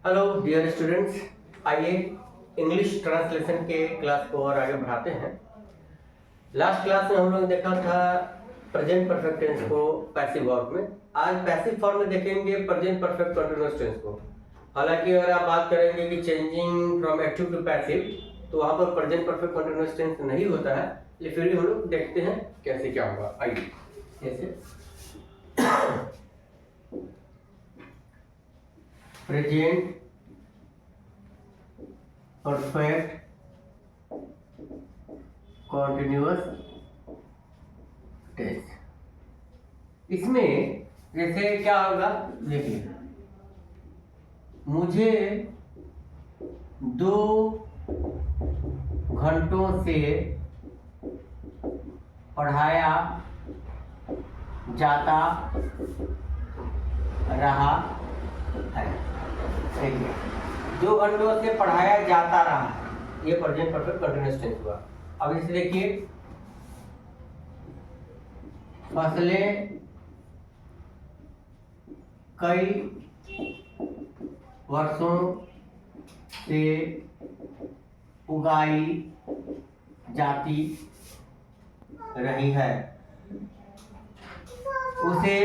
Hello dear students, आइए English translation के class को और आगे बढ़ाते हैं। लास्ट क्लास में हम लोग देखा था प्रेजेंट परफेक्ट टेंस को पैसिव वर्ब में। आज पैसिव फॉर्म में देखेंगे प्रेजेंट परफेक्ट कंटीन्यूअस टेंस को। हालांकि अगर आप बात करेंगे कि changing from active to passive, तो वहां पर प्रेजेंट परफेक्ट कंटीन्यूअस टेंस नहीं होता है, लेकिन फिर भी हम लोग देखते हैं कैसे क्या होगा। आइए कैसे प्रेजेंट परफेक्ट कॉन्टिन्यूअस टेंस, इसमें जैसे क्या होगा, देखिए मुझे 2 घंटों से पढ़ाया जाता रहा है। देखिए 2 घंटों से पढ़ाया जाता रहा है, ये प्रेजेंट परफेक्ट कंटीन्यूअस टेंस हुआ। अब इसे देखिए, फसलें कई वर्षों से उगाई जाती रही है। उसे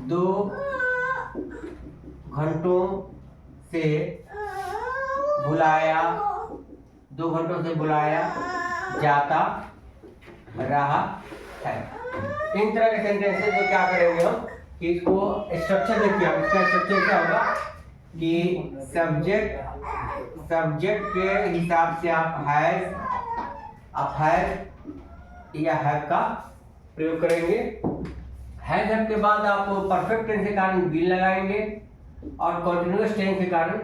2 घंटों से बुलाया जाता रहा है। इन तरह के सेंटेंसेस में क्या करेंगे हम कि इसको स्ट्रक्चर देखिए। आप इसका स्ट्रक्चर क्या होगा कि सब्जेक्ट के हिसाब से आप हैव या हैव का प्रयोग करेंगे। हैव के बाद आप परफेक्ट टेंस के कारण बीन लगाएंगे और कंटीन्यूअस टेंस के कारण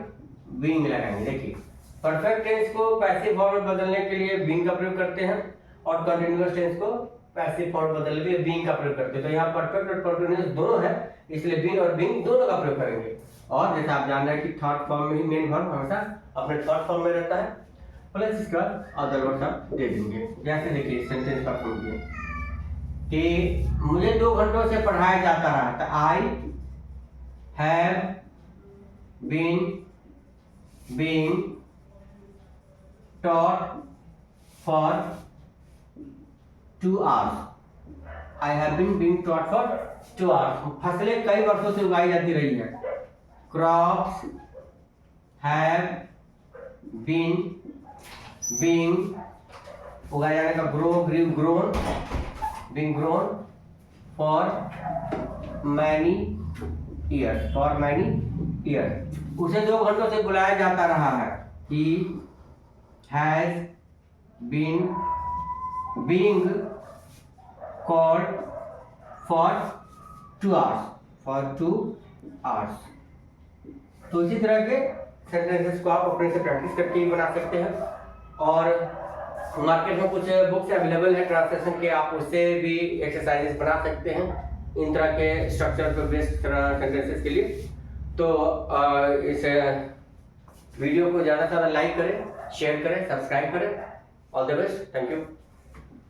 बीइंग लगाएंगे। देखिए परफेक्ट टेंस को पैसिव फॉर्म में बदलने के लिए बीइंग का प्रयोग करते हैं और कंटीन्यूअस टेंस को पैसिव फॉर्म में बदलने के लिए बीइंग का प्रयोग करते हैं। तो यहाँ परफेक्ट और कंटीन्यूअस दोनों है, इसलिए बीइंग और बीइंग दोनों का प्रयोग करेंगे। और जैसे आप जान रहे हैं कि थर्ड फॉर्म में ही मेन वर्ब हमेशा अपने थर्ड फॉर्म में रहता है, प्लस इसका अदर वर्ड आप दे देंगे। जैसे देखिए सेंटेंस का समझिए कि मुझे 2 घंटों से पढ़ाया जाता रहा था। I have been taught for 2 hours. I have been being taught for 2 hours. फसलें कई वर्षों से उगाई जाती रही है। Crops have been उगाया जाने का grown for many years. उसे 2 घंटों से बुलाया जाता रहा है। He has been being called for 2 hours. तो इसी तरह के सेंटेंसेस को आप अपने से प्रैक्टिस करके ही बना सकते हैं। और मार्केट में कुछ बुक्स अवेलेबल है ट्रांसलेशन के, आप उससे भी एक्सरसाइजेस बना सकते हैं इन तरह के स्ट्रक्चर पर बेस्ड सेंटेंसेस के लिए। तो इस वीडियो को ज़्यादा से ज़्यादा लाइक करें, शेयर करें, सब्सक्राइब करें। All the best, thank you.